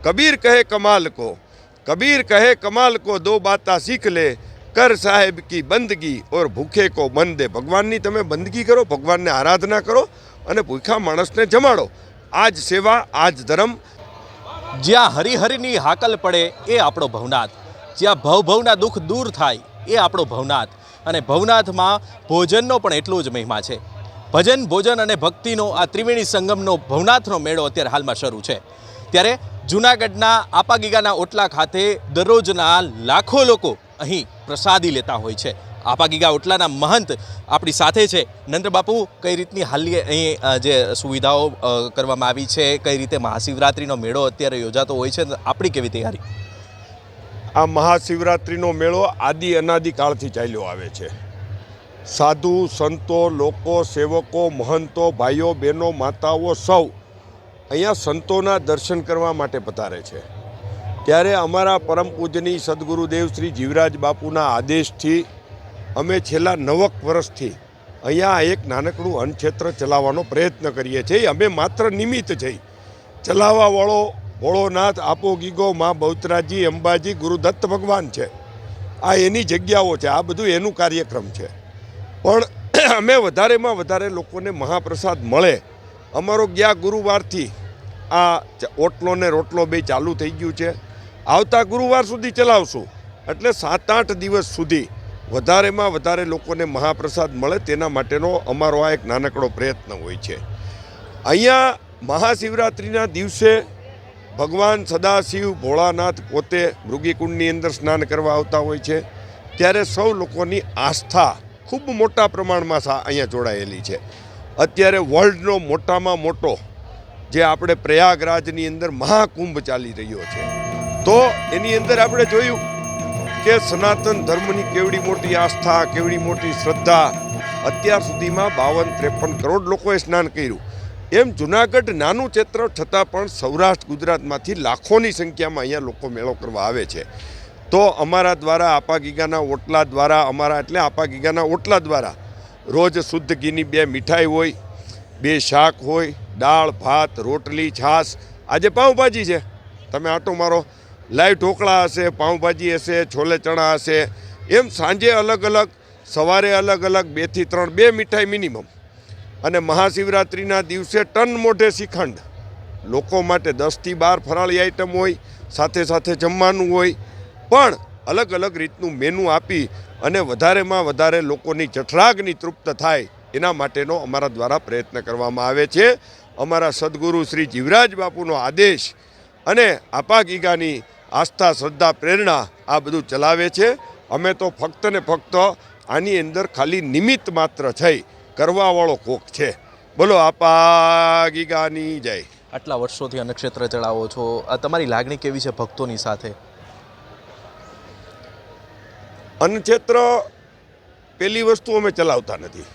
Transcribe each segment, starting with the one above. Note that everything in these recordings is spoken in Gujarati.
कबीर कहे कमाल को दो बाता सीख ले, कर साहेब की बंदगी और भूखे को मन दे। भगवान की तमे बंदगी करो, भगवान ने आराधना करो અને ભૂખા માણસને જમાડો। આજ સેવા, આજ ધર્મ। જ્યાં હરિહરિની હાકલ પડે એ આપણો ભવનાથ, જ્યાં ભવના દુઃખ દૂર થાય એ આપણો ભવનાથ। અને ભવનાથમાં ભોજનનો પણ એટલો જ મહિમા છે। ભજન, ભોજન અને ભક્તિનો આ ત્રિવેણી સંગમનો ભવનાથનો મેળો અત્યારે હાલમાં શરૂ છે। ત્યારે જૂનાગઢના આપાગીગાના ઓટલા ખાતે દરરોજના લાખો લોકો અહીં પ્રસાદી લેતા હોય છે। આપાગીગા ઓટલાના મહંત આપણી સાથે છે। નંદબાપુ, કઈ રીતની હાલી અહીં જે સુવિધાઓ કરવામાં આવી છે, કઈ રીતે મહાશિવરાત્રિનો મેળો અત્યારે યોજાતો હોય છે, આપણી કેવી તૈયારી? આ મહાશિવરાત્રિનો મેળો આદિ અનાદિ કાળથી ચાલ્યો આવે છે। સાધુ સંતો, લોકો, સેવકો, મહંતો, ભાઈઓ બહેનો, માતાઓ સૌ અહીંયા સંતોના દર્શન કરવા માટે પધારે છે। ત્યારે અમારા પરમ પૂજની સદગુરુદેવ શ્રી જીવરાજ બાપુના આદેશથી અમે છેલ્લા 9 વર્ષથી અહીંયા એક નાનકડું અન્નક્ષેત્ર ચલાવવાનો પ્રયત્ન કરીએ છીએ। અમે માત્ર નિમિત્ત છીએ। ચલાવવાવાળો ભોળોનાથ, આપોગીગો, મા બહુચરાજી, અંબાજી, ગુરુદત્ત ભગવાન છે। આ એની જગ્યાઓ છે, આ બધું એનું કાર્યક્રમ છે। પણ અમે વધારેમાં વધારે લોકોને મહાપ્રસાદ મળે। અમારો ગયા ગુરુવારથી આ ઓટલો ને રોટલો બે ચાલુ થઈ ગયું છે। આવતા ગુરુવાર સુધી ચલાવશું, એટલે 7-8 દિવસ સુધી વધારેમાં વધારે લોકોને મહાપ્રસાદ મળે તેના માટેનો અમારો આ એક નાનકડો પ્રયત્ન હોય છે। અહીંયા મહાશિવરાત્રિના દિવસે ભગવાન સદાશિવ ભોળાનાથ પોતે મૃગીકુંડની અંદર સ્નાન કરવા આવતા હોય છે। ત્યારે સૌ લોકોની આસ્થા ખૂબ મોટા પ્રમાણમાં અહીંયા જોડાયેલી છે। અત્યારે વર્લ્ડનો મોટામાં મોટો જે આપણે પ્રયાગરાજની અંદર મહાકુંભ ચાલી રહ્યો છે, તો એની અંદર આપણે જોયું કે સનાતન ધર્મની કેવડી મોટી આસ્થા, કેવડી મોટી શ્રદ્ધા। અત્યાર સુધીમાં 52-53 કરોડ લોકોએ સ્નાન કર્યું। એમ જૂનાગઢ નાનું ક્ષેત્ર છતાં પણ સૌરાષ્ટ્ર ગુજરાતમાંથી લાખોની સંખ્યામાં અહીંયા લોકો મેળો કરવા આવે છે। તો અમારા દ્વારા, આપાગીગાના ઓટલા દ્વારા, આપાગીગાના ઓટલા દ્વારા રોજ શુદ્ધ ઘીની 2 મીઠાઈ હોય, 2 શાક હોય, દાળ, ભાત, રોટલી, છાશ। આજે પાઉંભાજી છે, તમે આટો મારો, લાઈવ ઢોકળા હશે, પાઉંભાજી હશે, છોલે ચણા હશે। એમ સાંજે અલગ અલગ, સવારે અલગ અલગ, 2 થી 3 2 મીઠાઈ મિનિમમ। અને મહાશિવરાત્રિના દિવસે ટન મોઢે શ્રીખંડ। લોકો માટે 10 થી 12 ફરાળી આઈટમ હોય, સાથે સાથે જમવાનું હોય। પણ અલગ અલગ રીતનું મેનુ આપી અને વધારેમાં વધારે લોકોની જઠરાગ્નિ તૃપ્ત થાય એના માટેનો અમારા દ્વારા પ્રયત્ન કરવામાં આવે છે। અમારા સદગુરુ શ્રી જીવરાજ બાપુનો આદેશ અને આપાગીગાની આસ્થા, શ્રદ્ધા, પ્રેરણા આ બધું ચલાવે છે। અમે તો ફક્ત ને ફક્ત આની અંદર ખાલી નિમિત્ત માત્ર છે, કરવાવાળો કોક છે। બોલો આપાગીગાની જય। આટલા વર્ષોથી અન્નક્ષેત્ર ચલાવો છો, તમારી લાગણી કેવી છે ભક્તોની સાથે? અન્નક્ષેત્ર પહેલી વસ્તુ અમે ચલાવતા નથી।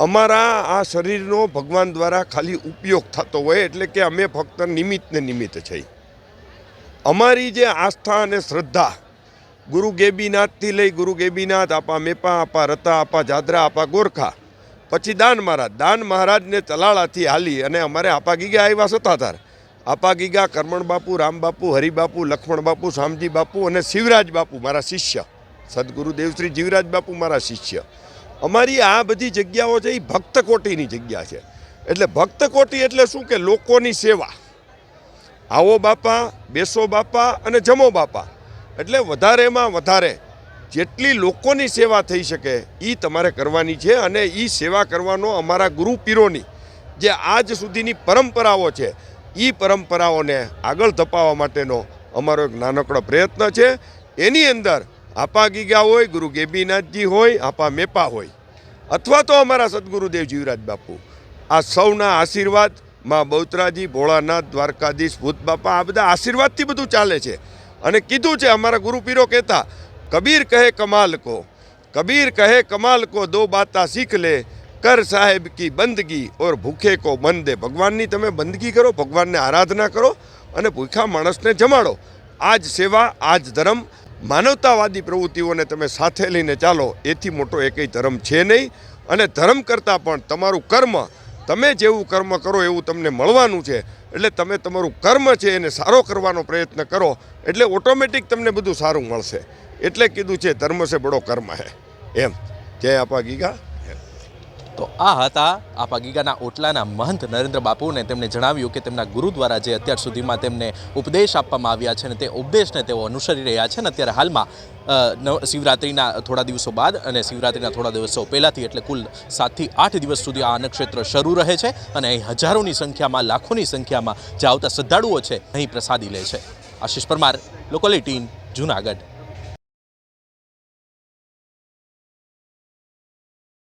અમારા આ શરીરનો ભગવાન દ્વારા ખાલી ઉપયોગ થતો હોય, એટલે કે અમે ફક્ત નિમિત્ત છીએ। અમારી જે આસ્થા અને શ્રદ્ધા ગુરુ ગેબીનાથથી લઈ ગુરુ ગેબીનાથ, આપા મેપા, આપા રતા, આપા જાદરા, આપા ગોરખા, પછી દાન મહારાજને તલાળાથી હાલી અને અમારે આપાગીગા આવ્યા સત્તાધાર। આપાગીગા કરમણ બાપુ, રામ બાપુ, હરિબાપુ, લક્ષ્મણ બાપુ, શામજી બાપુ અને શિવરાજ બાપુ મારા શિષ્ય, સદગુરુદેવ શ્રી જીવરાજ બાપુ મારા શિષ્ય। અમારી આ બધી જગ્યાઓ છે એ ભક્ત કોટીની જગ્યા છે। એટલે ભક્ત કોટી એટલે શું કે લોકોની સેવા। આવો બાપા, બેસો બાપા અને જમો બાપા। એટલે વધારેમાં વધારે જેટલી લોકોની સેવા થઈ શકે એ તમારે કરવાની છે। અને એ સેવા કરવાનો અમારા ગુરુ પીરોની જે આજ સુધીની પરંપરાઓ છે, એ પરંપરાઓને આગળ ધપાવવા માટેનો અમારો એક નાનકડો પ્રયત્ન છે। એની અંદર આપાગીગા હોય, ગુરુ ગેબીનાથજી હોય, આપા મેપા હોય, અથવા તો અમારા સદગુરુદેવ જીવરાજ બાપુ, આ સૌના આશીર્વાદ, મા બહુચરાજી, ભોળાનાથ, દ્વારકાધીશ, ભૂત બાપા, આ બધા આશીર્વાદથી બધું ચાલે છે। અને કીધું છે અમારા ગુરુ પીરો કહેતા, કબીર કહે કમાલ કો દો બાતા सीख ले, कर साहेब की बंदगी और भूखे को मन दे। ભગવાનની તમે બંદગી કરો, ભગવાનને આરાધના કરો અને ભૂખા માણસને જમાડો। આજ સેવા, આજ ધર્મ। માનવતાવાદી પ્રવૃત્તિઓને તમે સાથે લઈને ચાલો, એથી મોટો એકેય ધર્મ છે નહીં। અને ધર્મ કરતાં પણ તમારું કર્મ તમે જેવું કર્મ કરો એવું તમને મળવાનું છે. એટલે તમે તમારું કર્મ છે એને સારો કરવાનો પ્રયત્ન કરો એટલે ઓટોમેટિક તમને બધું સારું મળશે. એટલે કીધું છે ધર્મ સે બડો કર્મ હે એમ. જય આપા ગીગા. તો આ હતા આપા ગીગાના ઓટલાના મહંત નરેન્દ્ર બાપુને તેમણે જણાવ્યું કે તેમના ગુરુ દ્વારા જે અત્યાર સુધીમાં તેમને ઉપદેશ આપવામાં આવ્યા છે ને તે ઉપદેશને તેઓ અનુસરી રહ્યા છે ને અત્યારે હાલમાં શિવરાત્રિના થોડા દિવસો બાદ અને શિવરાત્રિના થોડા દિવસો પહેલાંથી એટલે કુલ 7 થી 8 દિવસ સુધી આ નક્ષત્ર શરૂ રહે છે અને અહીં હજારોની સંખ્યામાં લાખોની સંખ્યામાં જે આવતા શ્રદ્ધાળુઓ છે અહીં પ્રસાદી લે છે. આશિષ પરમાર, લોકલ 18, જૂનાગઢ.